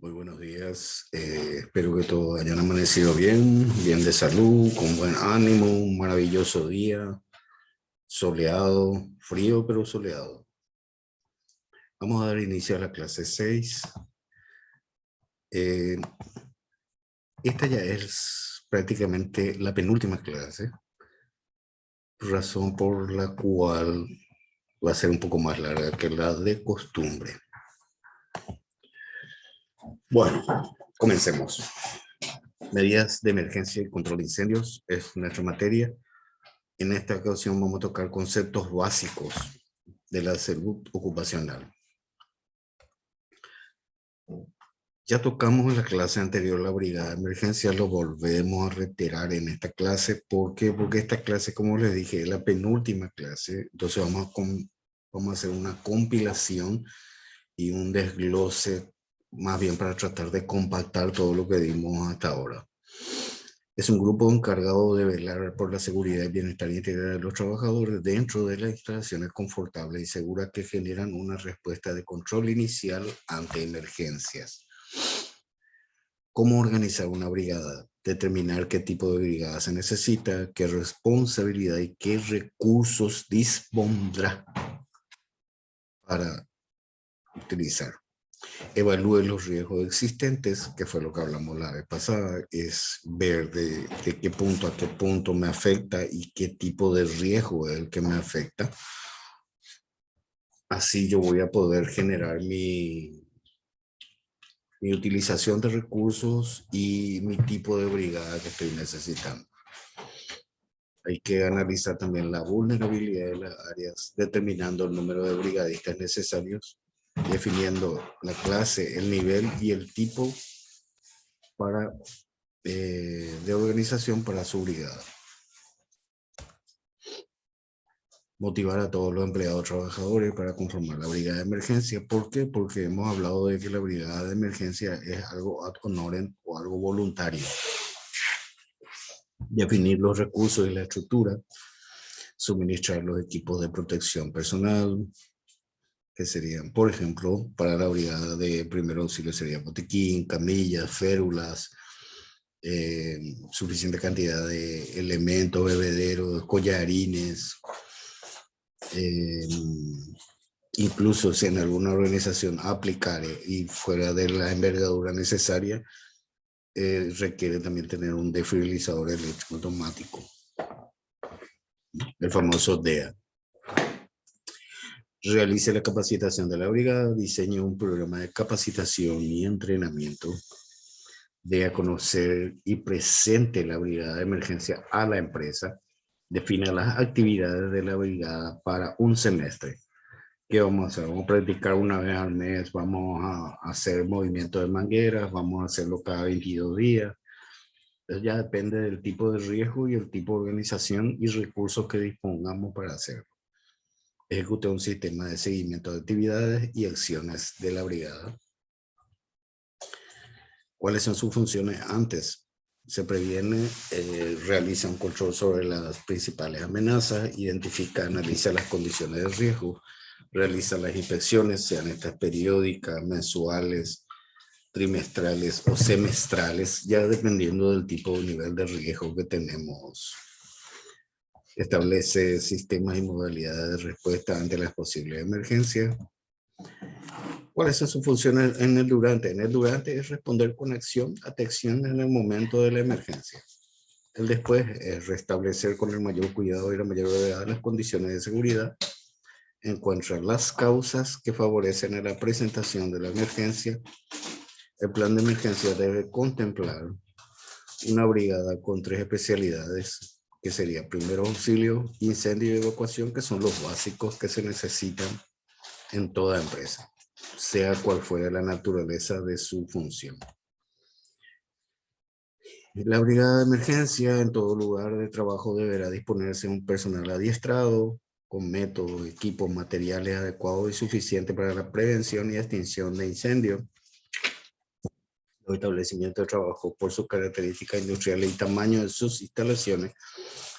Muy buenos días. Espero que todos hayan amanecido bien, bien de salud, con buen ánimo, un maravilloso día, soleado, frío pero soleado. Vamos a dar inicio a la clase 6. Esta ya es prácticamente la penúltima clase, razón por la cual va a ser un poco más larga que la de costumbre. Bueno, comencemos. Medidas de emergencia y control de incendios es nuestra materia. En esta ocasión vamos a tocar conceptos básicos de la salud ocupacional. Ya tocamos en la clase anterior la brigada de emergencia, lo volvemos a reiterar en esta clase. ¿Por qué? Porque esta clase, como les dije, es la penúltima clase. Entonces vamos a hacer una compilación y un desglose, más bien para tratar de compactar todo lo que dimos hasta ahora. Es un grupo encargado de velar por la seguridad y bienestar integral de los trabajadores dentro de las instalaciones confortables y seguras que generan una respuesta de control inicial ante emergencias. ¿Cómo organizar una brigada? Determinar qué tipo de brigada se necesita, qué responsabilidad y qué recursos dispondrá para utilizar. Evalúe los riesgos existentes, que fue lo que hablamos la vez pasada, es ver de qué punto a qué punto me afecta y qué tipo de riesgo es el que me afecta. Así yo voy a poder generar mi utilización de recursos y mi tipo de brigada que estoy necesitando. Hay que analizar también la vulnerabilidad de las áreas, determinando el número de brigadistas necesarios, definiendo la clase, el nivel y el tipo de organización para su brigada. Motivar a todos los empleados trabajadores para conformar la brigada de emergencia. ¿Por qué? Porque hemos hablado de que la brigada de emergencia es algo ad honorem o algo voluntario. Definir los recursos y la estructura. Suministrar los equipos de protección personal, que serían, por ejemplo, para la brigada de primer auxilio sería botiquín, camillas, férulas, suficiente cantidad de elementos, bebederos, collarines. Incluso si en alguna organización aplicar y fuera de la envergadura necesaria, requiere también tener un desfibrilador eléctrico automático, el famoso DEA. Realice la capacitación de la brigada, diseñe un programa de capacitación y entrenamiento, dé a conocer y presente la brigada de emergencia a la empresa, defina las actividades de la brigada para un semestre. ¿Qué vamos a hacer? Vamos a practicar una vez al mes, vamos a hacer movimiento de mangueras, vamos a hacerlo cada 22 días. Entonces ya depende del tipo de riesgo y el tipo de organización y recursos que dispongamos para hacerlo. Ejecute un sistema de seguimiento de actividades y acciones de la brigada. ¿Cuáles son sus funciones antes? Se previene, realiza un control sobre las principales amenazas, identifica, analiza las condiciones de riesgo, realiza las inspecciones, sean estas periódicas, mensuales, trimestrales o semestrales, ya dependiendo del tipo de nivel de riesgo que tenemos. Establece sistemas y modalidades de respuesta ante las posibles emergencias. ¿Cuáles son sus funciones en el durante? En el durante es responder con acción, atención en el momento de la emergencia. El después es restablecer con el mayor cuidado y la mayor brevedad las condiciones de seguridad. Encuentra las causas que favorecen la presentación de la emergencia. El plan de emergencia debe contemplar una brigada con 3 especialidades, que sería primero auxilio, incendio y evacuación, que son los básicos que se necesitan en toda empresa, sea cual fuera la naturaleza de su función. La brigada de emergencia en todo lugar de trabajo deberá disponerse de un personal adiestrado, con métodos, equipos, materiales adecuados y suficientes para la prevención y extinción de incendios. Los establecimientos de trabajo, por sus características industriales y tamaño de sus instalaciones,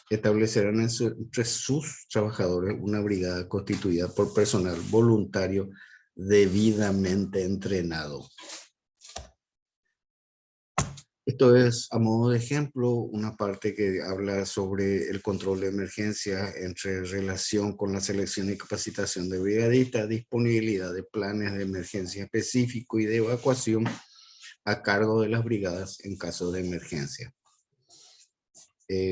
establecerán entre sus trabajadores una brigada constituida por personal voluntario debidamente entrenado. Esto es, a modo de ejemplo, una parte que habla sobre el control de emergencia entre relación con la selección y capacitación de brigadistas, disponibilidad de planes de emergencia específico y de evacuación a cargo de las brigadas en caso de emergencia.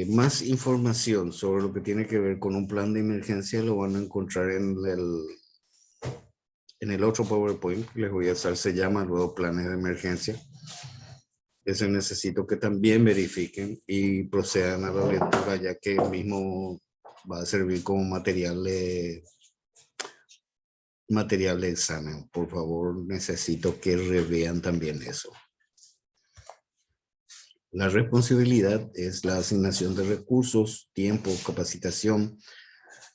Más información sobre lo que tiene que ver con un plan de emergencia lo van a encontrar en el otro PowerPoint que les voy a hacer, se llama luego planes de emergencia. Eso necesito que también verifiquen y procedan a la lectura, ya que el mismo va a servir como material de examen. Por favor, necesito que revean también eso. La responsabilidad es la asignación de recursos, tiempo, capacitación,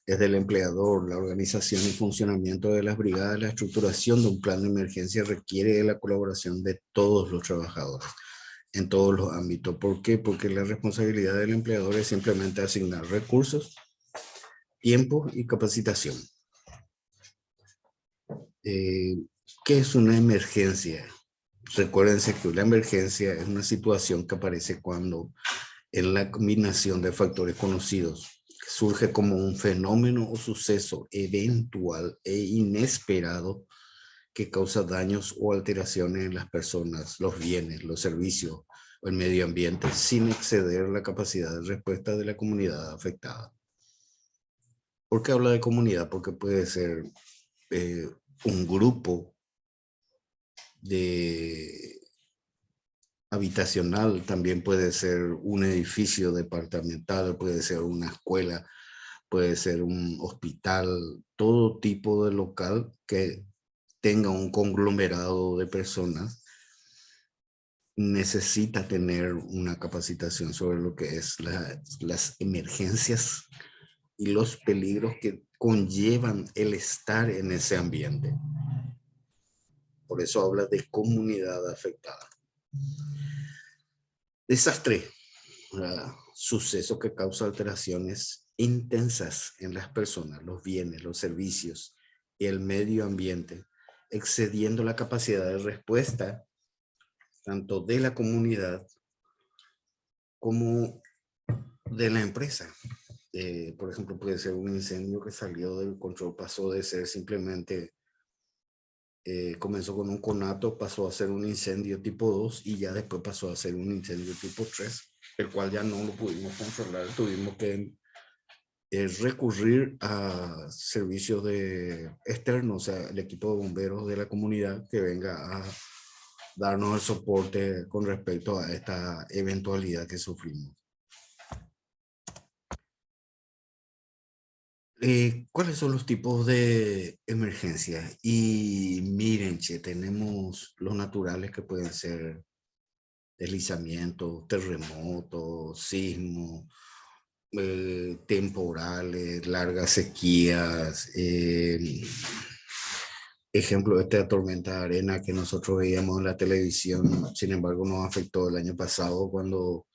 es del empleador. La organización y funcionamiento de las brigadas, la estructuración de un plan de emergencia requiere de la colaboración de todos los trabajadores en todos los ámbitos. ¿Por qué? Porque la responsabilidad del empleador es simplemente asignar recursos, tiempo y capacitación. ¿Qué es una emergencia? Recuérdense que una emergencia es una situación que aparece cuando en la combinación de factores conocidos surge como un fenómeno o suceso eventual e inesperado que causa daños o alteraciones en las personas, los bienes, los servicios o el medio ambiente sin exceder la capacidad de respuesta de la comunidad afectada. ¿Por qué habla de comunidad? Porque puede ser eh, un grupo de habitacional, también puede ser un edificio departamental, puede ser una escuela, puede ser un hospital, todo tipo de local que tenga un conglomerado de personas necesita tener una capacitación sobre lo que es las emergencias y los peligros que conllevan el estar en ese ambiente. Por eso habla de comunidad afectada. Desastre, suceso que causa alteraciones intensas en las personas, los bienes, los servicios y el medio ambiente, excediendo la capacidad de respuesta tanto de la comunidad como de la empresa. Por ejemplo, puede ser un incendio que salió del control, pasó de ser simplemente, comenzó con un conato, pasó a ser un incendio tipo 2 y ya después pasó a ser un incendio tipo 3, el cual ya no lo pudimos controlar, tuvimos que recurrir a servicios externos, o sea, el equipo de bomberos de la comunidad que venga a darnos el soporte con respecto a esta eventualidad que sufrimos. ¿Cuáles son los tipos de emergencias? Y miren, che, tenemos los naturales que pueden ser deslizamientos, terremotos, sismos, temporales, largas sequías. Ejemplo, esta tormenta de arena que nosotros veíamos en la televisión, sin embargo, nos afectó el año pasado cuando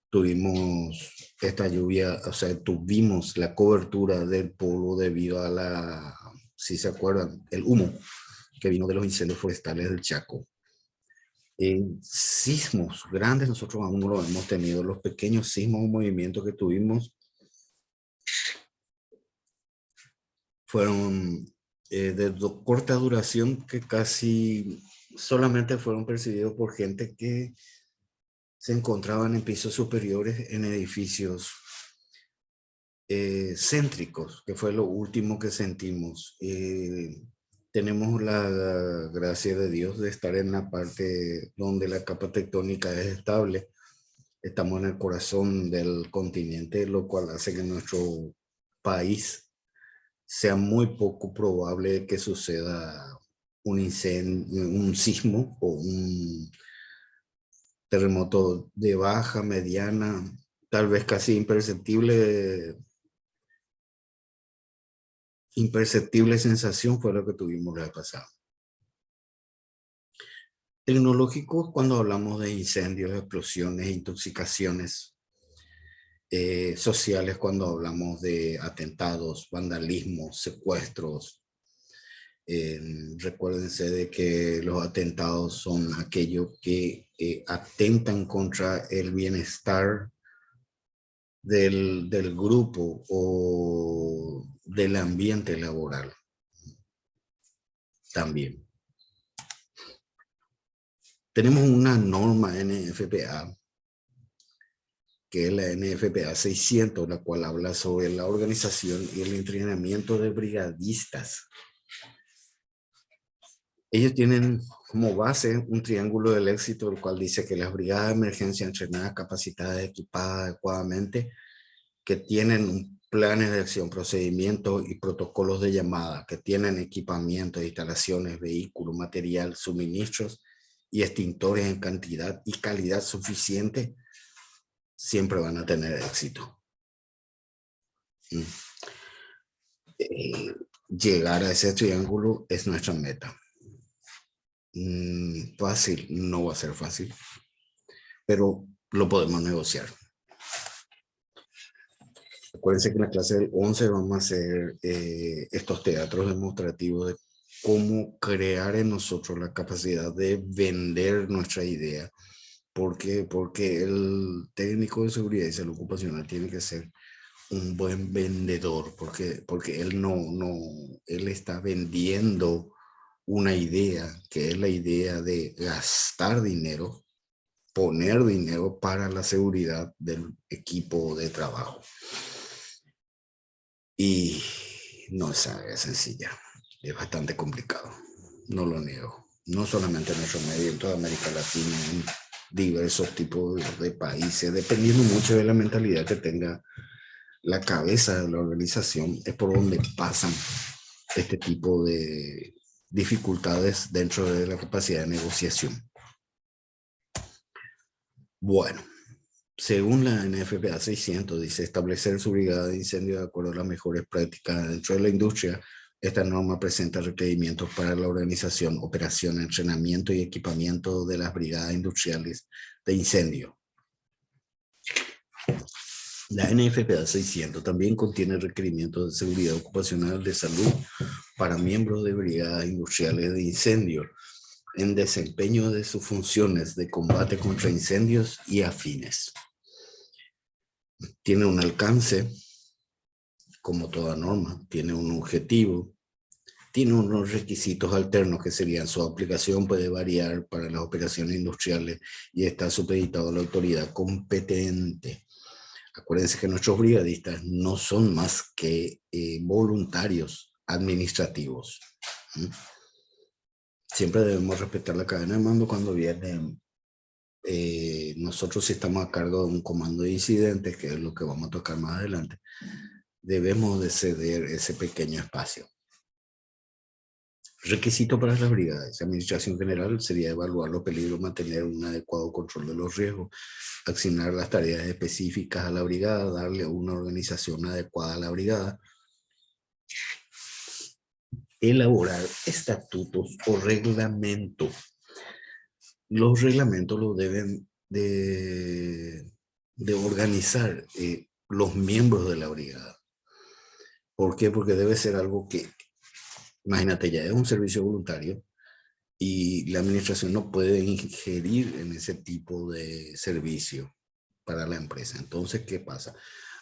tuvimos esta lluvia, o sea, tuvimos la cobertura del polvo debido a si se acuerdan, el humo que vino de los incendios forestales del Chaco. En sismos grandes nosotros aún no lo hemos tenido, los pequeños sismos o movimientos que tuvimos fueron corta duración que casi solamente fueron percibidos por gente que se encontraban en pisos superiores en edificios céntricos, que fue lo último que sentimos. Tenemos la gracia de Dios de estar en la parte donde la capa tectónica es estable. Estamos en el corazón del continente, lo cual hace que nuestro país sea muy poco probable que suceda un incendio, un sismo o un terremoto de baja, mediana, tal vez casi imperceptible sensación fue lo que tuvimos la vez pasada. Tecnológicos cuando hablamos de incendios, explosiones, intoxicaciones, sociales cuando hablamos de atentados, vandalismo, secuestros, Recuérdense de que los atentados son aquellos que atentan contra el bienestar del grupo o del ambiente laboral también. Tenemos una norma NFPA, que es la NFPA 600, la cual habla sobre la organización y el entrenamiento de brigadistas. Ellos tienen como base un triángulo del éxito, el cual dice que las brigadas de emergencia entrenadas, capacitadas, equipadas adecuadamente, que tienen planes de acción, procedimientos y protocolos de llamada, que tienen equipamiento, instalaciones, vehículos, material, suministros y extintores en cantidad y calidad suficiente, siempre van a tener éxito. Llegar a ese triángulo es nuestra meta. Fácil, no va a ser fácil, pero lo podemos negociar. Acuérdense que en la clase del 11 vamos a hacer estos teatros demostrativos de cómo crear en nosotros la capacidad de vender nuestra idea. ¿Por qué? Porque el técnico de seguridad y salud ocupacional tiene que ser un buen vendedor, porque él está vendiendo una idea, que es la idea de gastar dinero, poner dinero para la seguridad del equipo de trabajo. Y no es sencilla, es bastante complicado, no lo niego. No solamente en nuestro medio, en toda América Latina, en diversos tipos de países, dependiendo mucho de la mentalidad que tenga la cabeza de la organización, es por donde pasan este tipo de dificultades dentro de la capacidad de negociación. Bueno, según la NFPA 600, dice establecer su brigada de incendio de acuerdo a las mejores prácticas dentro de la industria. Esta norma presenta requerimientos para la organización, operación, entrenamiento y equipamiento de las brigadas industriales de incendio. La NFPA 600 también contiene requerimientos de seguridad ocupacional de salud para miembros de brigadas industriales de incendio en desempeño de sus funciones de combate contra incendios y afines. Tiene un alcance, como toda norma, tiene un objetivo, tiene unos requisitos alternos que serían su aplicación puede variar para las operaciones industriales y está supeditado a la autoridad competente. Acuérdense que nuestros brigadistas no son más que voluntarios administrativos. Siempre debemos respetar la cadena de mando cuando viene. Nosotros, si estamos a cargo de un comando de incidentes, que es lo que vamos a tocar más adelante, debemos de ceder ese pequeño espacio. Requisito para las brigadas. La administración general sería evaluar los peligros, mantener un adecuado control de los riesgos, asignar las tareas específicas a la brigada, darle una organización adecuada a la brigada, elaborar estatutos o reglamentos. Los reglamentos los deben de organizar los miembros de la brigada. ¿Por qué? Porque debe ser algo que, imagínate, ya es un servicio voluntario y la administración no puede ingerir en ese tipo de servicio para la empresa. Entonces, ¿qué pasa?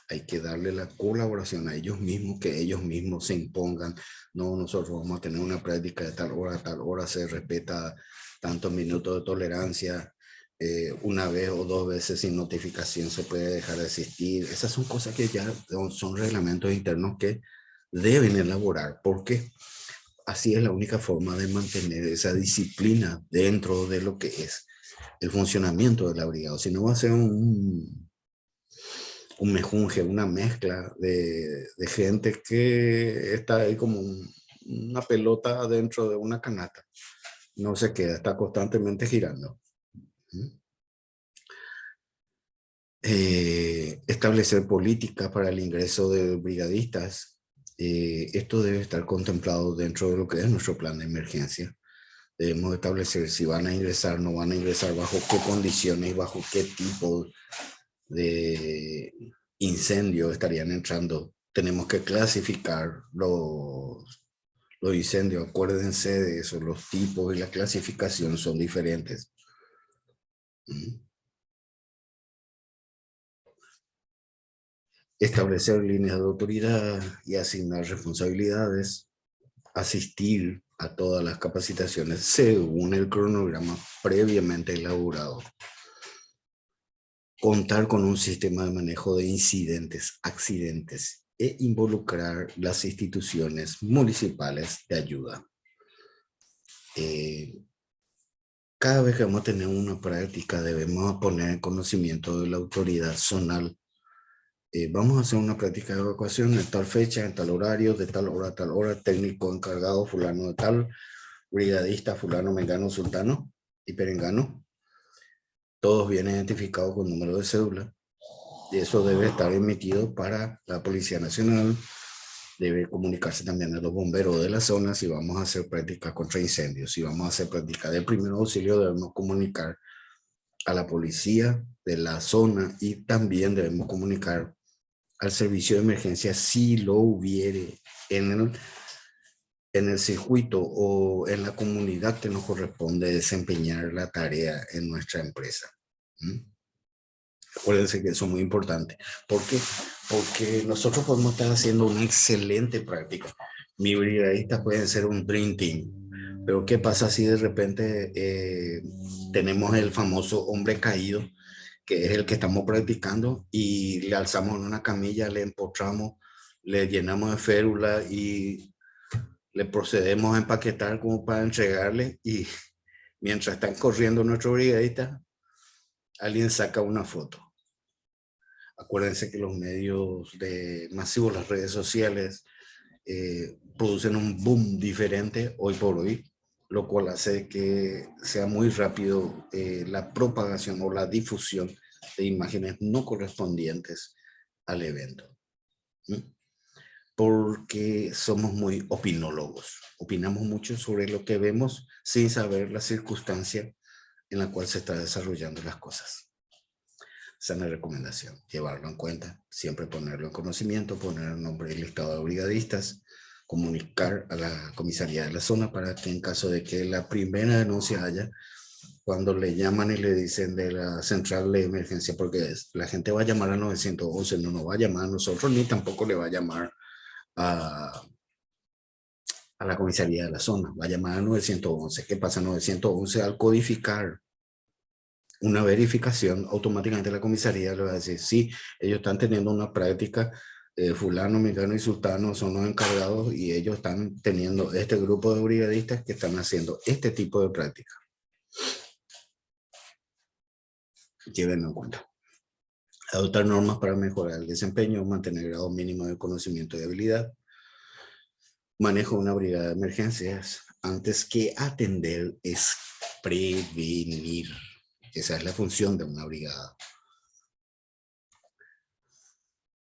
Hay que darle la colaboración a ellos mismos, que ellos mismos se impongan. No, nosotros vamos a tener una práctica de tal hora a tal hora, se respeta tantos minutos de tolerancia, una vez o dos veces sin notificación se puede dejar de asistir. Esas son cosas que ya son reglamentos internos que deben elaborar, porque así es la única forma de mantener esa disciplina dentro de lo que es el funcionamiento de la brigada. Si no, va a ser un mejunje, una mezcla de gente que está ahí como una pelota dentro de una canasta. No se queda, está constantemente girando. Establecer políticas para el ingreso de brigadistas. Esto debe estar contemplado dentro de lo que es nuestro plan de emergencia. Debemos establecer si van a ingresar, no van a ingresar, bajo qué condiciones, bajo qué tipo de incendio estarían entrando. Tenemos que clasificar Los incendios, acuérdense de eso, los tipos y la clasificación son diferentes. ¿Mm? Establecer líneas de autoridad y asignar responsabilidades, asistir a todas las capacitaciones según el cronograma previamente elaborado, contar con un sistema de manejo de incidentes, accidentes e involucrar las instituciones municipales de ayuda. Cada vez que vamos a tener una práctica debemos poner en conocimiento de la autoridad zonal. Vamos a hacer una práctica de evacuación en tal fecha, en tal horario, de tal hora a tal hora, técnico encargado fulano de tal, brigadista fulano, mengano, sultano y perengano. Todos vienen identificados con número de cédula. Y eso debe estar emitido para la Policía Nacional. Debe comunicarse también a los bomberos de la zona si vamos a hacer prácticas contra incendios. Si vamos a hacer prácticas de primer auxilio, debemos comunicar a la policía de la zona y también debemos comunicar al servicio de emergencia si lo hubiere en el circuito o en la comunidad que nos corresponde desempeñar la tarea en nuestra empresa. ¿Mm? Acuérdense que eso es muy importante. ¿Por qué? Porque nosotros podemos estar haciendo una excelente práctica. Mi brigadista puede ser un Dream Team. Pero ¿qué pasa si de repente tenemos el famoso hombre caído, que es el que estamos practicando, y le alzamos en una camilla, le empotramos, le llenamos de férula y le procedemos a empaquetar como para entregarle, y mientras están corriendo nuestros brigadistas, alguien saca una foto? Acuérdense que los medios masivos, las redes sociales, producen un boom diferente hoy por hoy, lo cual hace que sea muy rápido la propagación o la difusión de imágenes no correspondientes al evento. ¿Mm? Porque somos muy opinólogos. Opinamos mucho sobre lo que vemos sin saber la circunstancia en la cual se está desarrollando las cosas. Esa es mi recomendación, llevarlo en cuenta, siempre ponerlo en conocimiento, poner el nombre del listado de brigadistas, comunicar a la comisaría de la zona para que en caso de que la primera denuncia haya, cuando le llaman y le dicen de la central de emergencia, porque la gente va a llamar a 911, no nos va a llamar a nosotros, ni tampoco le va a llamar a la comisaría de la zona, va a llamar a 911. ¿Qué pasa? 911 al codificar una verificación, automáticamente la comisaría le va a decir, sí, ellos están teniendo una práctica, fulano, mengano y sultano son los encargados y ellos están teniendo este grupo de brigadistas que están haciendo este tipo de práctica. Llévenlo en cuenta. Adoptar normas para mejorar el desempeño, mantener grado mínimo de conocimiento y habilidad, manejo de una brigada de emergencias, antes que atender es prevenir. Esa es la función de una brigada.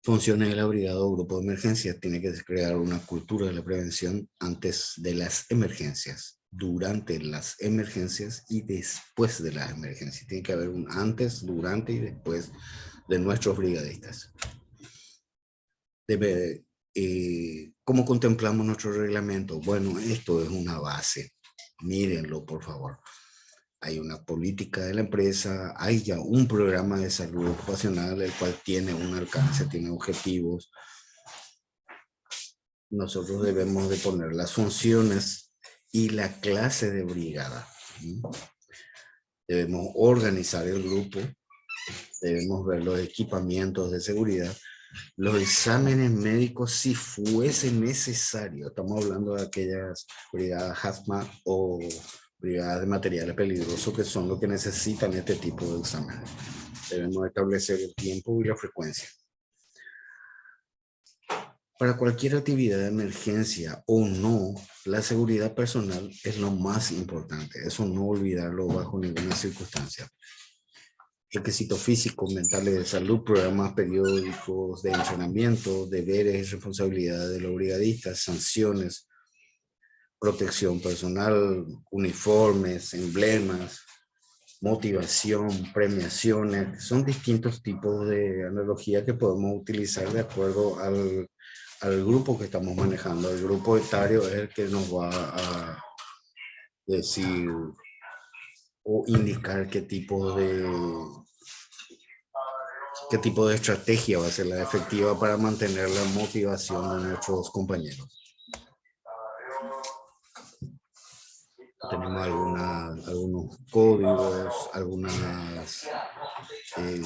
Funciones de la brigada o grupo de emergencias tiene que crear una cultura de la prevención antes de las emergencias, durante las emergencias y después de las emergencias. Tiene que haber un antes, durante y después de nuestros brigadistas. ¿Cómo contemplamos nuestro reglamento? Bueno, esto es una base. Mírenlo, por favor. Hay una política de la empresa, hay ya un programa de salud ocupacional, el cual tiene un alcance, tiene objetivos. Nosotros debemos de poner las funciones y la clase de brigada. Debemos organizar el grupo, debemos ver los equipamientos de seguridad, los exámenes médicos si fuese necesario. Estamos hablando de aquellas brigadas HAZMAT o brigadas de materiales peligrosos que son los que necesitan este tipo de exámenes. Debemos establecer el tiempo y la frecuencia. Para cualquier actividad de emergencia o no, la seguridad personal es lo más importante. Eso no olvidarlo bajo ninguna circunstancia. Requisitos físicos, mentales de salud, programas periódicos de entrenamiento, deberes y responsabilidades de los brigadistas, sanciones, protección personal, uniformes, emblemas, motivación, premiaciones. Son distintos tipos de analogía que podemos utilizar de acuerdo al grupo que estamos manejando. El grupo etario es el que nos va a decir o indicar qué tipo de estrategia va a ser la efectiva para mantener la motivación de nuestros compañeros. Tenemos algunos códigos, algunas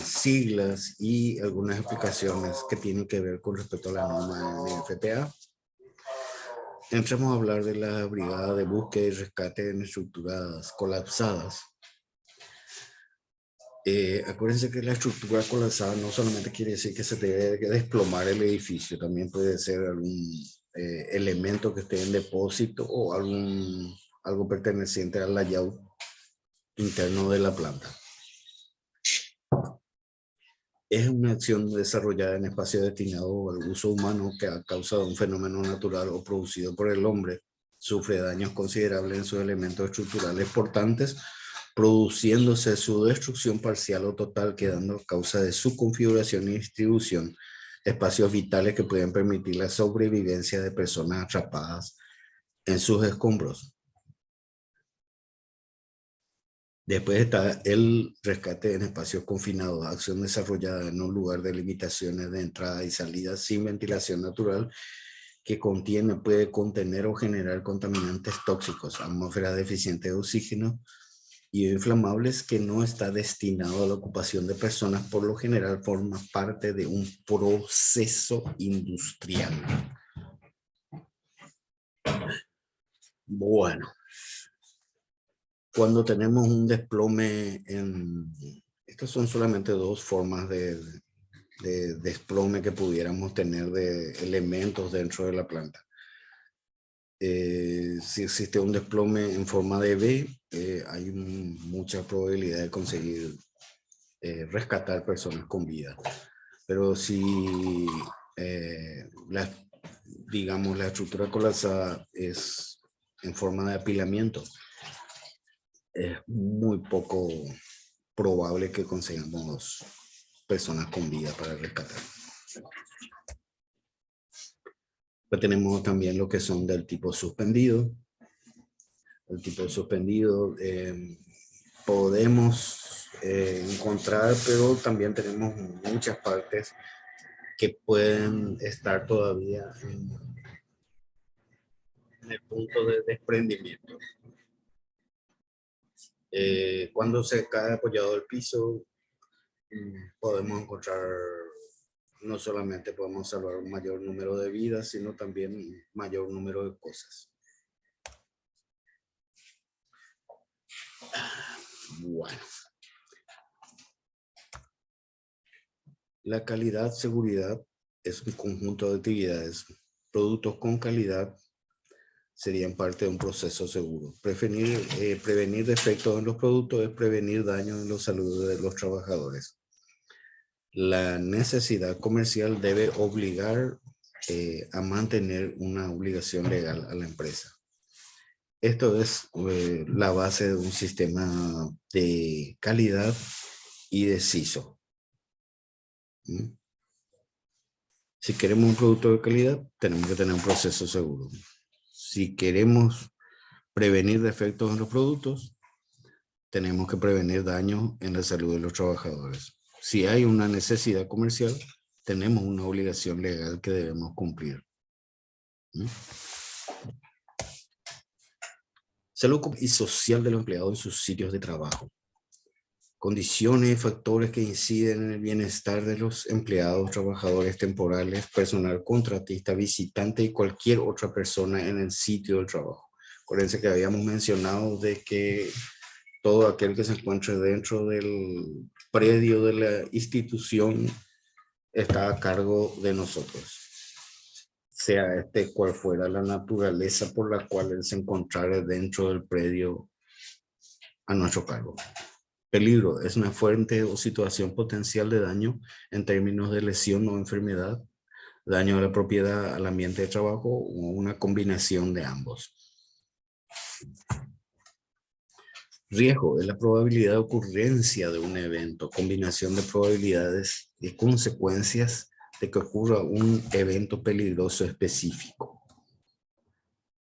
siglas y algunas explicaciones que tienen que ver con respecto a la norma NFPA. Entramos a hablar de la brigada de búsqueda y rescate en estructuras colapsadas. Acuérdense que la estructura colapsada no solamente quiere decir que se debe desplomar el edificio, también puede ser algún elemento que esté en depósito o algo perteneciente al layout interno de la planta. Es una acción desarrollada en espacio destinado al uso humano que ha causado un fenómeno natural o producido por el hombre. Sufre daños considerables en sus elementos estructurales portantes, produciéndose su destrucción parcial o total, quedando a causa de su configuración y distribución espacios vitales que pueden permitir la sobrevivencia de personas atrapadas en sus escombros. Después está el rescate en espacios confinados, acción desarrollada en un lugar de limitaciones de entrada y salida sin ventilación natural que puede contener o generar contaminantes tóxicos, atmósfera deficiente de oxígeno y inflamables que no está destinado a la ocupación de personas, por lo general forma parte de un proceso industrial. Bueno. Cuando tenemos un desplome estas son solamente dos formas de desplome que pudiéramos tener de elementos dentro de la planta. Si existe un desplome en forma de V, hay mucha probabilidad de conseguir rescatar personas con vida. Pero si digamos la estructura colapsada es en forma de apilamiento, es muy poco probable que consigamos personas con vida para rescatar. Pues tenemos también lo que son del tipo suspendido. El tipo suspendido podemos encontrar, pero también tenemos muchas partes que pueden estar todavía en el punto de desprendimiento. Cuando se cae apoyado el piso, podemos encontrar, no solamente podemos salvar un mayor número de vidas, sino también un mayor número de cosas. Bueno. La calidad, seguridad es un conjunto de actividades. Productos con calidad serían parte de un proceso seguro. Prevenir defectos en los productos es prevenir daños en la salud de los trabajadores. La necesidad comercial debe obligar a mantener una obligación legal a la empresa. Esto es la base de un sistema de calidad y de CISO. Si queremos un producto de calidad, tenemos que tener un proceso seguro. Si queremos prevenir defectos en los productos, tenemos que prevenir daños en la salud de los trabajadores. Si hay una necesidad comercial, tenemos una obligación legal que debemos cumplir. Salud y social de los empleados en sus sitios de trabajo. Condiciones y factores que inciden en el bienestar de los empleados, trabajadores temporales, personal contratista, visitante y cualquier otra persona en el sitio del trabajo. Acuérdense que habíamos mencionado de que todo aquel que se encuentre dentro del predio de la institución está a cargo de nosotros, sea cual fuera la naturaleza por la cual él se encontrara dentro del predio a nuestro cargo. Peligro es una fuente o situación potencial de daño en términos de lesión o enfermedad, daño a la propiedad, al ambiente de trabajo o una combinación de ambos. Riesgo es la probabilidad de ocurrencia de un evento, combinación de probabilidades y consecuencias de que ocurra un evento peligroso específico.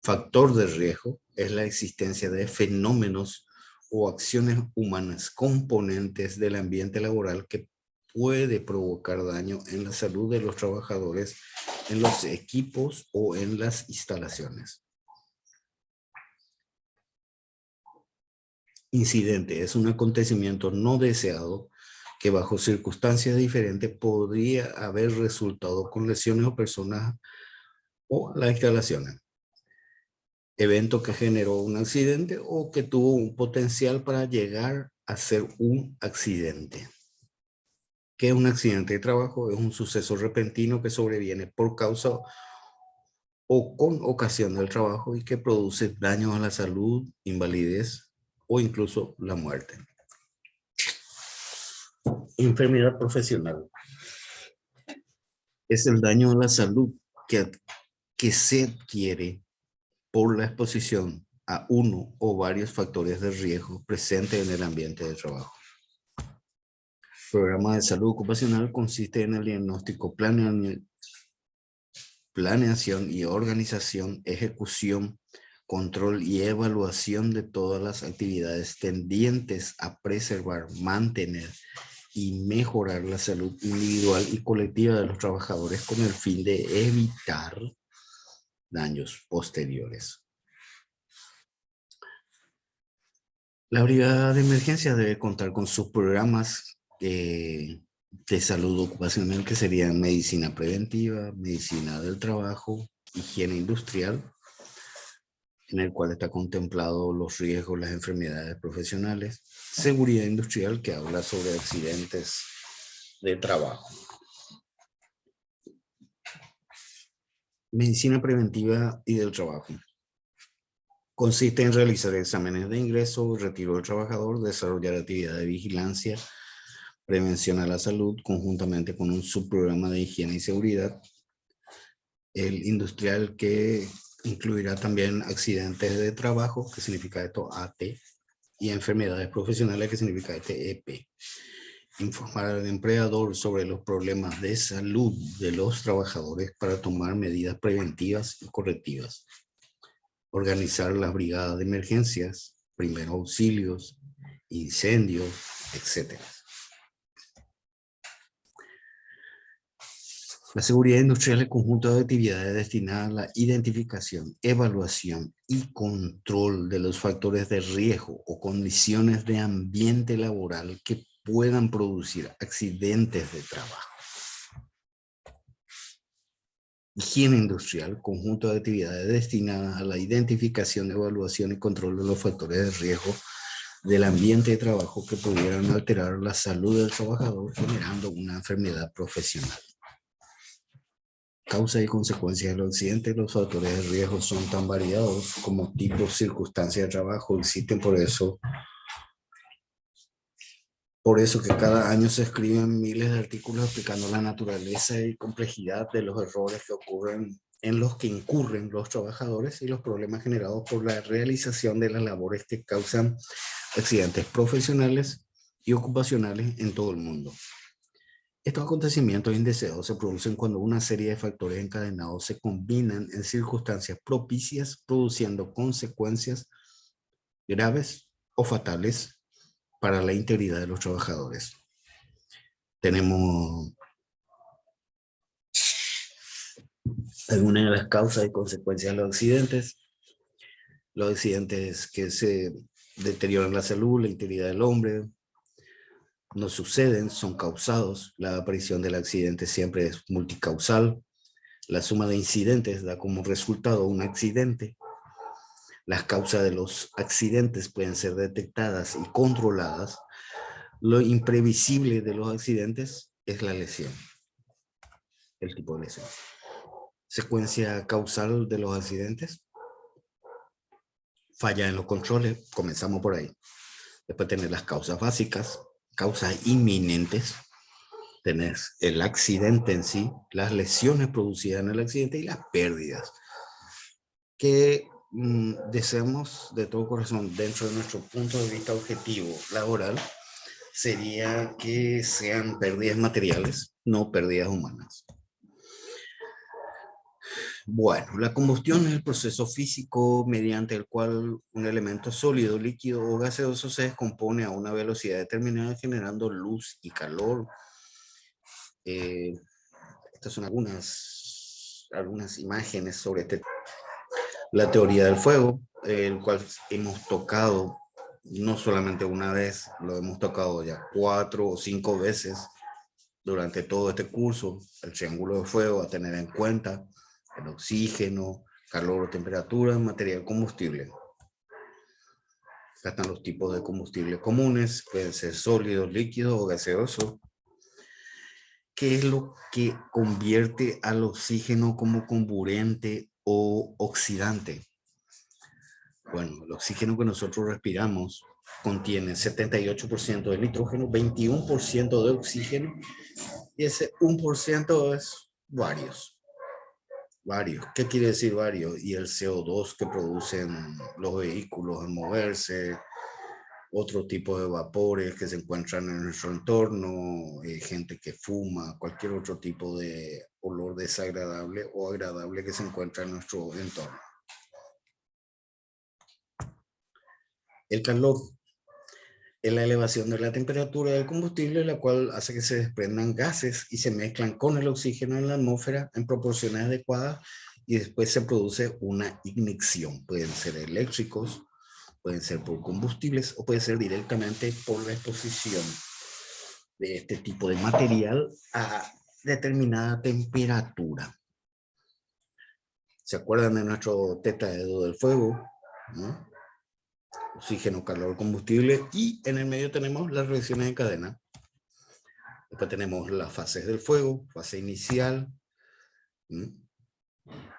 Factor de riesgo es la existencia de fenómenos o acciones humanas componentes del ambiente laboral que puede provocar daño en la salud de los trabajadores, en los equipos o en las instalaciones. Incidente es un acontecimiento no deseado que bajo circunstancias diferentes podría haber resultado con lesiones o personas o las instalaciones. Evento que generó un accidente o que tuvo un potencial para llegar a ser un accidente. ¿Qué es un accidente de trabajo? Es un suceso repentino que sobreviene por causa o con ocasión del trabajo y que produce daños a la salud, invalidez o incluso la muerte. Enfermedad profesional es el daño a la salud que se adquiere por la exposición a uno o varios factores de riesgo presentes en el ambiente de trabajo. Programa de salud ocupacional consiste en el diagnóstico, planeación y organización, ejecución, control y evaluación de todas las actividades tendientes a preservar, mantener y mejorar la salud individual y colectiva de los trabajadores con el fin de evitar daños posteriores. La brigada de emergencia debe contar con sus programas de salud ocupacional, que serían medicina preventiva, medicina del trabajo, higiene industrial, en el cual está contemplado los riesgos, las enfermedades profesionales, seguridad industrial, que habla sobre accidentes de trabajo. Medicina preventiva y del trabajo. Consiste en realizar exámenes de ingreso, retiro del trabajador, desarrollar actividades de vigilancia, prevención a la salud, conjuntamente con un subprograma de higiene y seguridad. El industrial, que incluirá también accidentes de trabajo, que significa esto AT, y enfermedades profesionales, que significa este EP. Informar al empleador sobre los problemas de salud de los trabajadores para tomar medidas preventivas y correctivas. Organizar las brigadas de emergencias, primeros auxilios, incendios, etc. La seguridad industrial es el conjunto de actividades destinadas a la identificación, evaluación y control de los factores de riesgo o condiciones de ambiente laboral que puedan producir accidentes de trabajo. Higiene industrial, conjunto de actividades destinadas a la identificación, evaluación y control de los factores de riesgo del ambiente de trabajo que pudieran alterar la salud del trabajador, generando una enfermedad profesional. Causa y consecuencias de los accidentes. Los factores de riesgo son tan variados como tipos, circunstancias de trabajo. Existen por eso que cada año se escriben miles de artículos explicando la naturaleza y complejidad de los errores que ocurren, en los que incurren los trabajadores, y los problemas generados por la realización de las labores que causan accidentes profesionales y ocupacionales en todo el mundo. Estos acontecimientos indeseados se producen cuando una serie de factores encadenados se combinan en circunstancias propicias, produciendo consecuencias graves o fatales para la integridad de los trabajadores. Tenemos algunas de las causas y consecuencias de los accidentes. Los accidentes que se deterioran la salud, la integridad del hombre, no suceden, son causados. La aparición del accidente siempre es multicausal. La suma de incidentes da como resultado un accidente. Las causas de los accidentes pueden ser detectadas y controladas. Lo imprevisible de los accidentes es la lesión, el tipo de lesión. Secuencia causal de los accidentes: falla en los controles, comenzamos por ahí. Después tener las causas básicas, causas inminentes, tenés el accidente en sí, las lesiones producidas en el accidente y las pérdidas que deseamos de todo corazón, dentro de nuestro punto de vista objetivo laboral, sería que sean pérdidas materiales, no pérdidas humanas. Bueno, la combustión es el proceso físico mediante el cual un elemento sólido, líquido o gaseoso se descompone a una velocidad determinada generando luz y calor. Eh, Estas son algunas imágenes sobre la teoría del fuego, el cual hemos tocado no solamente una vez, lo hemos tocado ya 4 o 5 veces durante todo este curso. El triángulo de fuego a tener en cuenta: el oxígeno, calor o temperatura, material combustible. Acá están los tipos de combustible comunes, pueden ser sólidos, líquidos o gaseosos. ¿Qué es lo que convierte al oxígeno como comburente o oxidante? Bueno, el oxígeno que nosotros respiramos contiene 78% de nitrógeno, 21% de oxígeno, y ese 1% es varios. Varios. ¿Qué quiere decir varios? Y el CO2 que producen los vehículos al moverse, otro tipo de vapores que se encuentran en nuestro entorno, gente que fuma, cualquier otro tipo de olor desagradable o agradable que se encuentra en nuestro entorno. El calor es la elevación de la temperatura del combustible, la cual hace que se desprendan gases y se mezclan con el oxígeno en la atmósfera en proporciones adecuadas, y después se produce una ignición. Pueden ser eléctricos, pueden ser por combustibles o puede ser directamente por la exposición de este tipo de material a determinada temperatura. ¿Se acuerdan de nuestro tetraedro del fuego? ¿No? Oxígeno, calor, combustible, y en el medio tenemos las reacciones en cadena. Después tenemos las fases del fuego: fase inicial,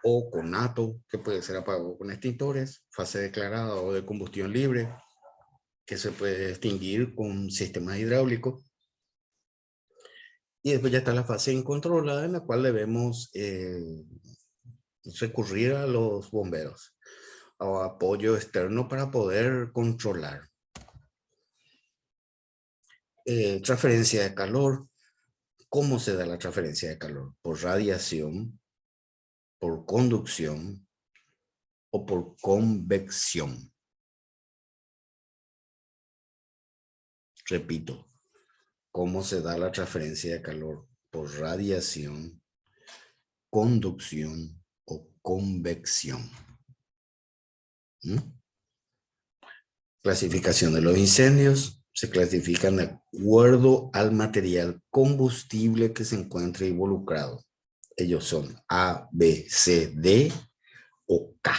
o conato, que puede ser apagado con extintores; fase declarada o de combustión libre, que se puede extinguir con sistemas hidráulicos; y después ya está la fase incontrolada, en la cual debemos recurrir a los bomberos o apoyo externo para poder controlar. Transferencia de calor. ¿Cómo se da la transferencia de calor? Por radiación, por conducción o por convección. Repito, ¿cómo se da la transferencia de calor? Por radiación, conducción o convección. Clasificación de los incendios. Se clasifican de acuerdo al material combustible que se encuentre involucrado. Ellos son A, B, C, D o K.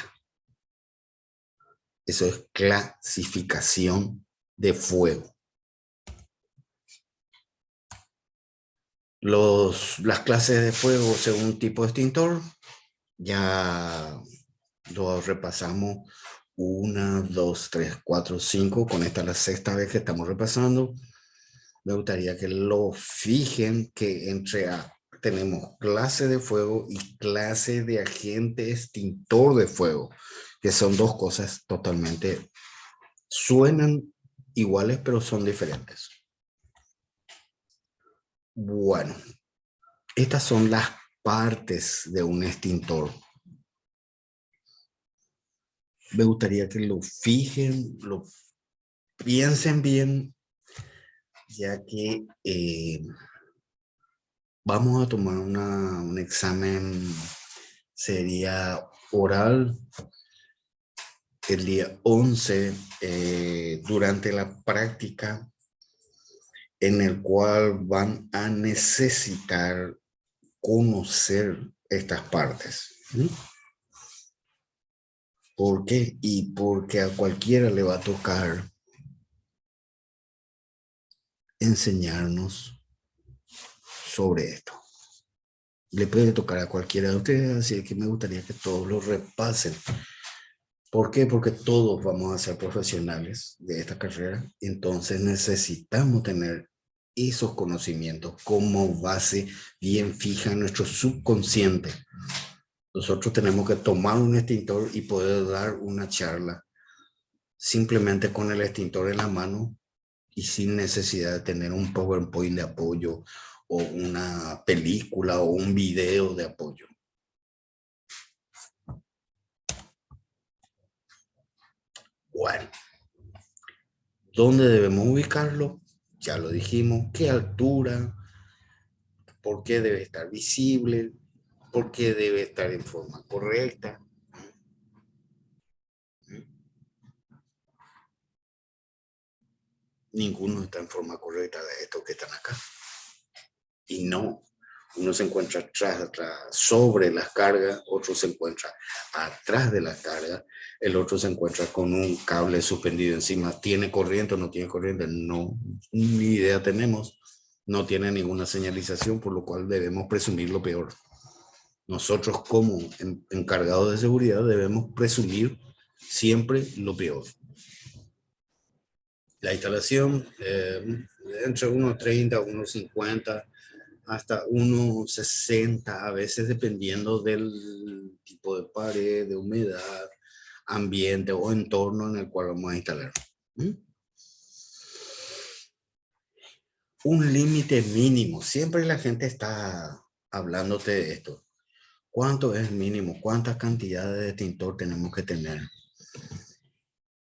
Eso es clasificación de fuego. Las clases de fuego según tipo de extintor, ya lo repasamos 1, 2, 3, 4, 5. Con esta es la sexta vez que estamos repasando. Me gustaría que lo fijen, que entre tenemos clase de fuego y clase de agente extintor de fuego, que son dos cosas totalmente, suenan iguales, pero son diferentes. Bueno, estas son las partes de un extintor. Me gustaría que lo fijen, lo piensen bien, ya que vamos a tomar un examen, sería oral, el día 11, durante la práctica, en el cual van a necesitar conocer estas partes. ¿Por qué? Y porque a cualquiera le va a tocar enseñarnos sobre esto. Le puede tocar a cualquiera de ustedes, así que me gustaría que todos lo repasen. ¿Por qué? Porque todos vamos a ser profesionales de esta carrera, entonces necesitamos tener esos conocimientos como base bien fija en nuestro subconsciente. Nosotros tenemos que tomar un extintor y poder dar una charla simplemente con el extintor en la mano y sin necesidad de tener un PowerPoint de apoyo o una película o un video de apoyo. Bueno, ¿dónde debemos ubicarlo? Ya lo dijimos. ¿Qué altura? ¿Por qué debe estar visible? ¿Por qué debe estar en forma correcta? Ninguno está en forma correcta de estos que están acá. Y no, uno se encuentra atrás, sobre las cargas, otro se encuentra atrás de la carga, el otro se encuentra con un cable suspendido encima. ¿Tiene corriente o no tiene corriente? No, ni idea tenemos. No tiene ninguna señalización, por lo cual debemos presumir lo peor. Nosotros como encargados de seguridad debemos presumir siempre lo peor. La instalación, entre unos 30, unos 50, hasta unos 60, a veces dependiendo del tipo de pared, de humedad, ambiente o entorno en el cual vamos a instalar. ¿Mm? Un límite mínimo. Siempre la gente está hablándote de esto. ¿Cuánto es mínimo? ¿Cuántas cantidades de extintor tenemos que tener?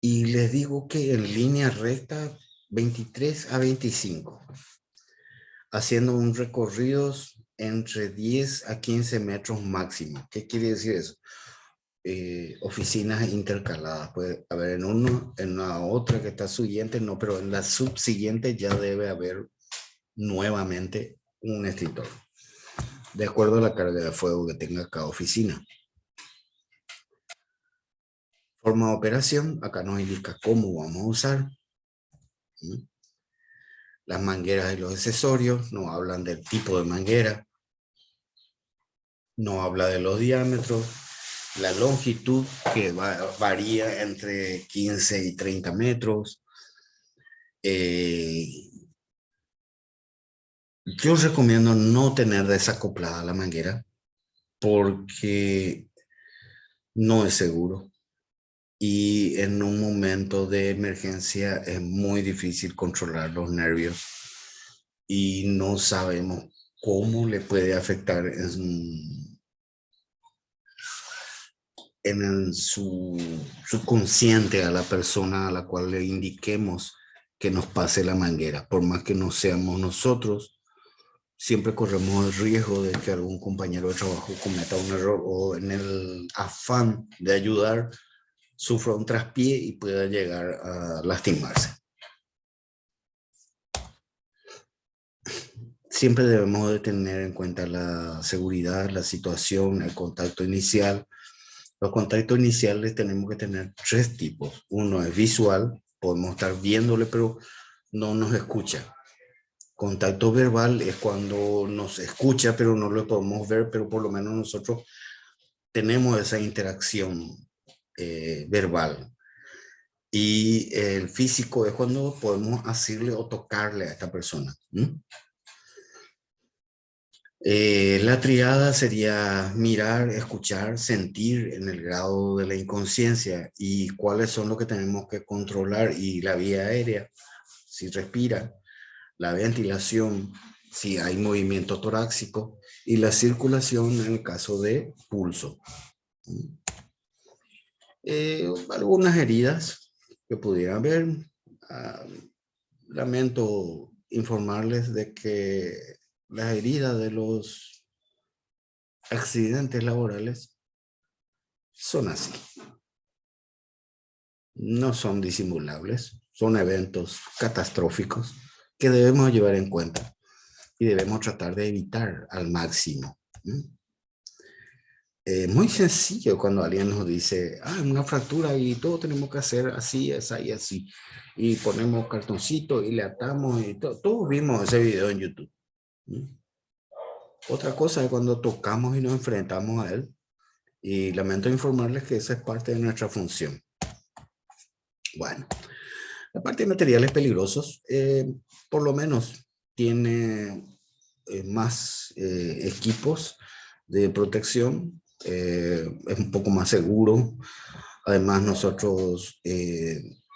Y les digo que en línea recta 23 a 25, haciendo un recorrido entre 10 a 15 metros máximo. ¿Qué quiere decir eso? Oficinas intercaladas. Puede haber en uno, en la otra que está siguiente, no, pero en la subsiguiente ya debe haber nuevamente un extintor, de acuerdo a la carga de fuego que tenga cada oficina. Forma de operación, acá nos indica cómo vamos a usar. ¿Sí? Las mangueras y los accesorios, nos hablan del tipo de manguera, no habla de los diámetros, la longitud que varía entre 15 y 30 metros. Yo recomiendo no tener desacoplada la manguera porque no es seguro y en un momento de emergencia es muy difícil controlar los nervios y no sabemos cómo le puede afectar en su subconsciente a la persona a la cual le indiquemos que nos pase la manguera. Por más que no seamos nosotros, siempre corremos el riesgo de que algún compañero de trabajo cometa un error o en el afán de ayudar sufra un traspié y pueda llegar a lastimarse. Siempre debemos de tener en cuenta la seguridad, la situación, el contacto inicial. Los contactos iniciales tenemos que tener tres tipos. Uno es visual, podemos estar viéndole, pero no nos escucha. Contacto verbal es cuando nos escucha, pero no lo podemos ver, pero por lo menos nosotros tenemos esa interacción verbal. Y el físico es cuando podemos hacerle o tocarle a esta persona. La triada sería mirar, escuchar, sentir en el grado de la inconsciencia y cuáles son los que tenemos que controlar, y la vía aérea, si respira, la ventilación, si hay movimiento torácico, y la circulación en el caso de pulso. Algunas heridas que pudieran ver. Ah, lamento informarles de que las heridas de los accidentes laborales son así. No son disimulables, son eventos catastróficos que debemos llevar en cuenta y debemos tratar de evitar al máximo. Muy sencillo cuando alguien nos dice, una fractura y todo tenemos que hacer así, así y así. Y ponemos cartoncito y le atamos y todo. Todos vimos ese video en YouTube. Otra cosa es cuando tocamos y nos enfrentamos a él. Y lamento informarles que esa es parte de nuestra función. Bueno, la parte de materiales peligrosos, por lo menos tiene más equipos de protección, es un poco más seguro. Además, nosotros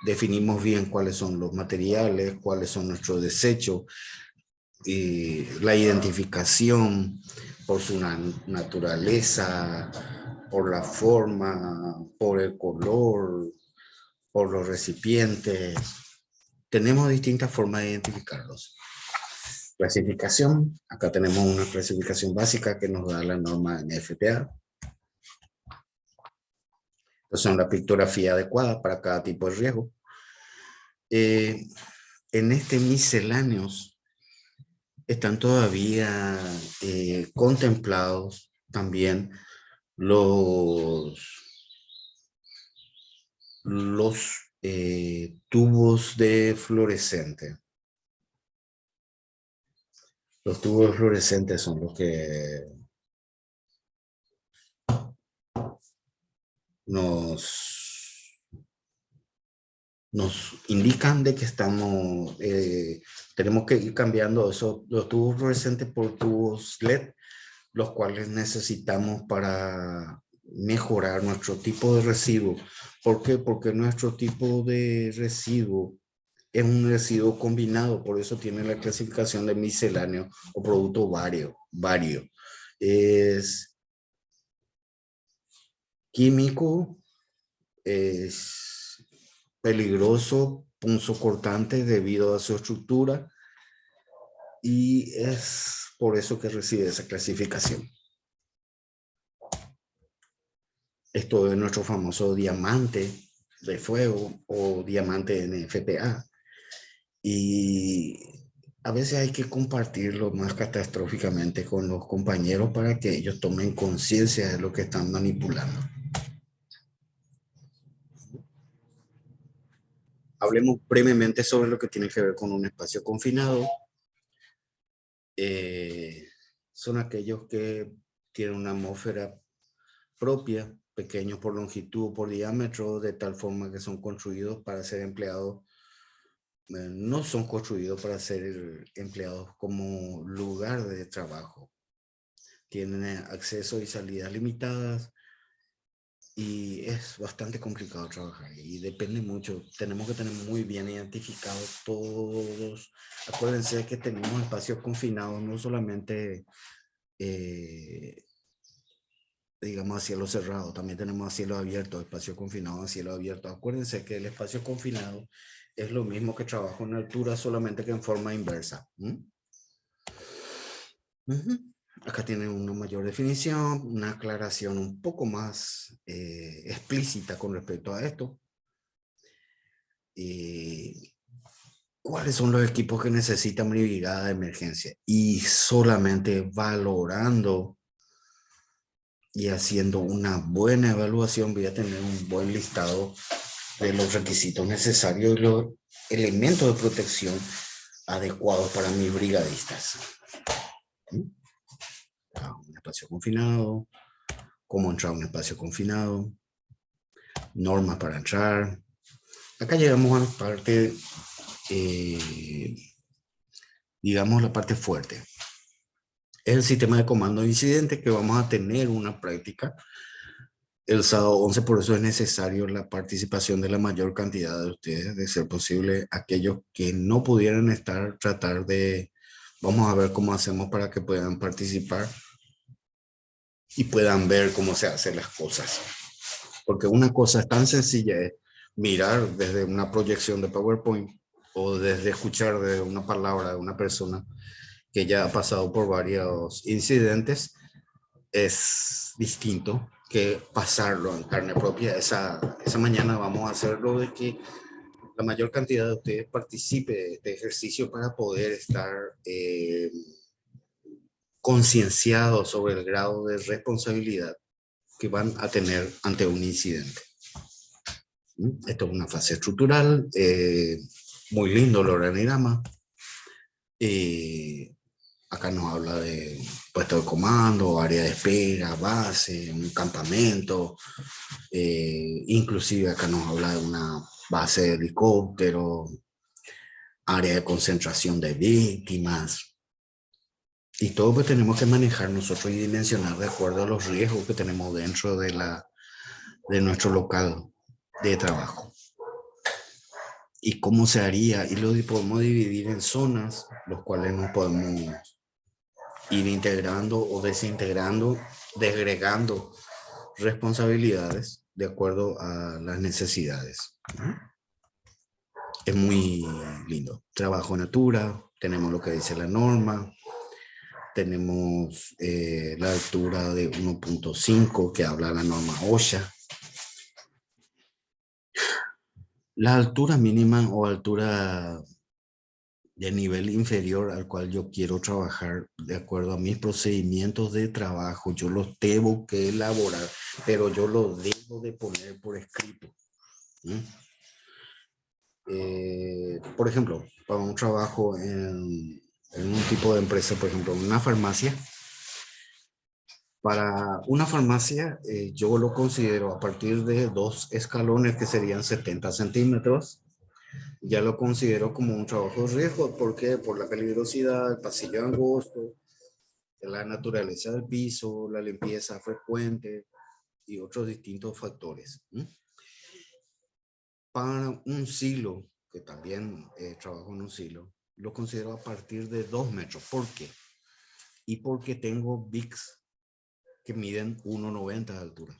definimos bien cuáles son los materiales, cuáles son nuestros desechos, y la identificación por su naturaleza, por la forma, por el color, por los recipientes. Tenemos distintas formas de identificarlos. Clasificación. Acá tenemos una clasificación básica que nos da la norma NFPA. Son la pictografía adecuada para cada tipo de riesgo. En este misceláneos están todavía contemplados también los tubos de fluorescente. Los tubos fluorescentes son los que nos indican de que tenemos que ir cambiando los tubos fluorescentes por tubos LED, los cuales necesitamos para mejorar nuestro tipo de residuo. ¿Por qué? Porque nuestro tipo de residuo es un residuo combinado, por eso tiene la clasificación de misceláneo o producto vario. Es químico, es peligroso, punzocortante debido a su estructura, y es por eso que recibe esa clasificación. Esto es nuestro famoso diamante de fuego o diamante NFPA. Y a veces hay que compartirlo más catastróficamente con los compañeros para que ellos tomen conciencia de lo que están manipulando. Hablemos brevemente sobre lo que tiene que ver con un espacio confinado. Son aquellos que tienen una atmósfera propia, pequeños por longitud o por diámetro, de tal forma que son construidos para ser empleados, no son construidos para ser empleados como lugar de trabajo. Tienen acceso y salidas limitadas y es bastante complicado trabajar y depende mucho. Tenemos que tener muy bien identificados todos. Acuérdense que tenemos espacios confinados, no solamente digamos a cielo cerrado, también tenemos a cielo abierto, espacio confinado a cielo abierto. Acuérdense que el espacio confinado es lo mismo que trabajo en altura, solamente que en forma inversa. Acá tiene una mayor definición, una aclaración un poco más explícita con respecto a esto. ¿Cuáles son los equipos que necesitan mi brigada de emergencia? Y solamente valorando y haciendo una buena evaluación voy a tener un buen listado de los requisitos necesarios y los elementos de protección adecuados para mis brigadistas. Un espacio confinado, cómo entrar a un espacio confinado, normas para entrar. Acá llegamos a la parte, digamos la parte fuerte. Es el sistema de comando de incidentes que vamos a tener una práctica el sábado 11, por eso es necesario la participación de la mayor cantidad de ustedes, de ser posible aquellos que no pudieran estar, vamos a ver cómo hacemos para que puedan participar y puedan ver cómo se hacen las cosas. Porque una cosa es tan sencilla es mirar desde una proyección de PowerPoint o desde escuchar de una palabra de una persona que ya ha pasado por varios incidentes. Es distinto que pasarlo en carne propia. Esa mañana vamos a hacerlo de que la mayor cantidad de ustedes participe de este ejercicio para poder estar concienciados sobre el grado de responsabilidad que van a tener ante un incidente. Esto es una fase estructural, muy lindo el organigrama. Acá nos habla de puesto de comando, área de espera, base, un campamento. Inclusive acá nos habla de una base de helicóptero, área de concentración de víctimas. Y todo pues tenemos que manejar nosotros y dimensionar de acuerdo a los riesgos que tenemos dentro de nuestro local de trabajo. Y cómo se haría, y lo podemos dividir en zonas, los cuales nos podemos ir integrando o desintegrando, desgregando responsabilidades de acuerdo a las necesidades. Es muy lindo. Trabajo natura, tenemos lo que dice la norma, tenemos la altura de 1.5 que habla la norma OSHA. La altura mínima o altura de nivel inferior al cual yo quiero trabajar de acuerdo a mis procedimientos de trabajo, yo los tengo que elaborar, pero yo los debo de poner por escrito. Por ejemplo, para un trabajo en un tipo de empresa, por ejemplo, una farmacia. Para una farmacia, yo lo considero a partir de 2 escalones que serían 70 centímetros. Ya lo considero como un trabajo de riesgo. ¿Por qué? Por la peligrosidad, el pasillo angosto, la naturaleza del piso, la limpieza frecuente y otros distintos factores. Para un silo, que también trabajo en un silo, lo considero a partir de 2 metros. ¿Por qué? Y porque tengo VIX que miden 1,90 de altura.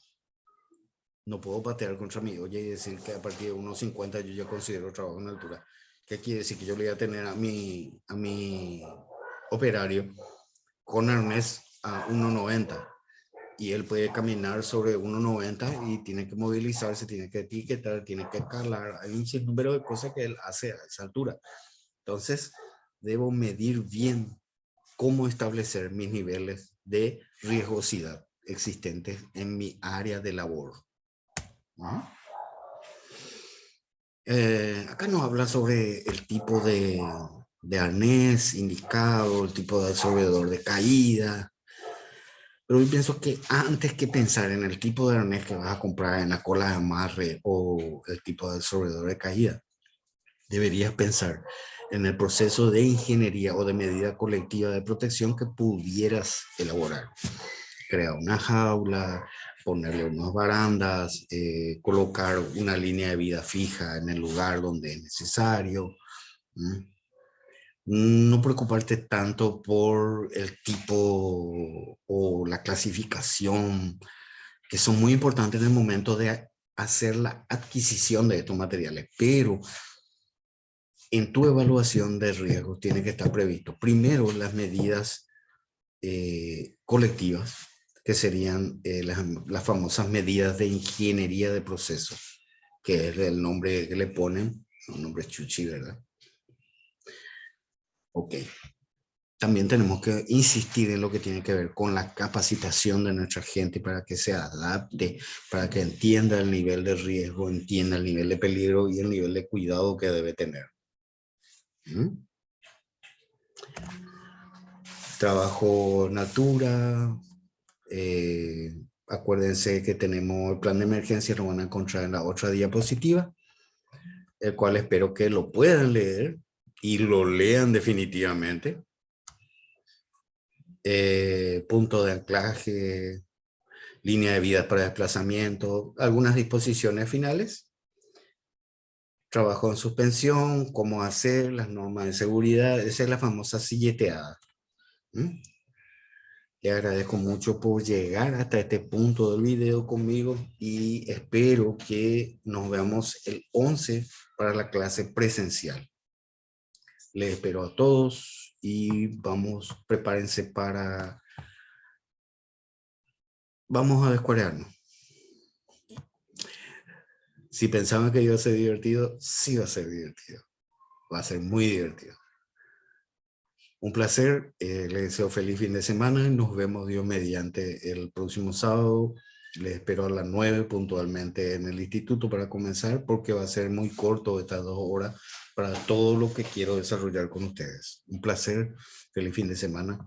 No puedo patear contra mi olla y decir que a partir de 1,50 yo ya considero trabajo en altura. ¿Qué quiere decir? Que yo le voy a tener a mi operario con arnés a 1,90 y él puede caminar sobre 1,90 y tiene que movilizarse, tiene que etiquetar, tiene que calar. Hay un sinnúmero de cosas que él hace a esa altura. Entonces, debo medir bien cómo establecer mis niveles de riesgosidad existentes en mi área de labor. Acá nos habla sobre el tipo de arnés indicado, el tipo de absorbedor de caída. Pero yo pienso que antes que pensar en el tipo de arnés que vas a comprar en la cola de amarre o el tipo de absorbedor de caída, deberías pensar en el proceso de ingeniería o de medida colectiva de protección que pudieras elaborar. Crear una jaula, ponerle unas barandas, colocar una línea de vida fija en el lugar donde es necesario. No preocuparte tanto por el tipo o la clasificación, que son muy importantes en el momento de hacer la adquisición de estos materiales, pero en tu evaluación de riesgo tiene que estar previsto primero las medidas colectivas, que serían las famosas medidas de ingeniería de procesos, que es el nombre que le ponen, un nombre chuchi, ¿verdad? Ok. También tenemos que insistir en lo que tiene que ver con la capacitación de nuestra gente para que se adapte, para que entienda el nivel de riesgo, entienda el nivel de peligro y el nivel de cuidado que debe tener. Trabajo natura. Acuérdense que tenemos el plan de emergencia, lo van a encontrar en la otra diapositiva, el cual espero que lo puedan leer y lo lean definitivamente. Punto de anclaje, línea de vida para desplazamiento, algunas disposiciones finales, trabajo en suspensión, cómo hacer, las normas de seguridad, esa es la famosa silleteada. Le agradezco mucho por llegar hasta este punto del video conmigo y espero que nos veamos el 11 para la clase presencial. Les espero a todos y prepárense para... Vamos a descuarearnos. Si pensaban que iba a ser divertido, sí va a ser divertido. Va a ser muy divertido. Un placer, les deseo feliz fin de semana y nos vemos Dios mediante el próximo sábado. Les espero a las 9 puntualmente en el instituto para comenzar porque va a ser muy corto estas 2 horas para todo lo que quiero desarrollar con ustedes. Un placer, feliz fin de semana.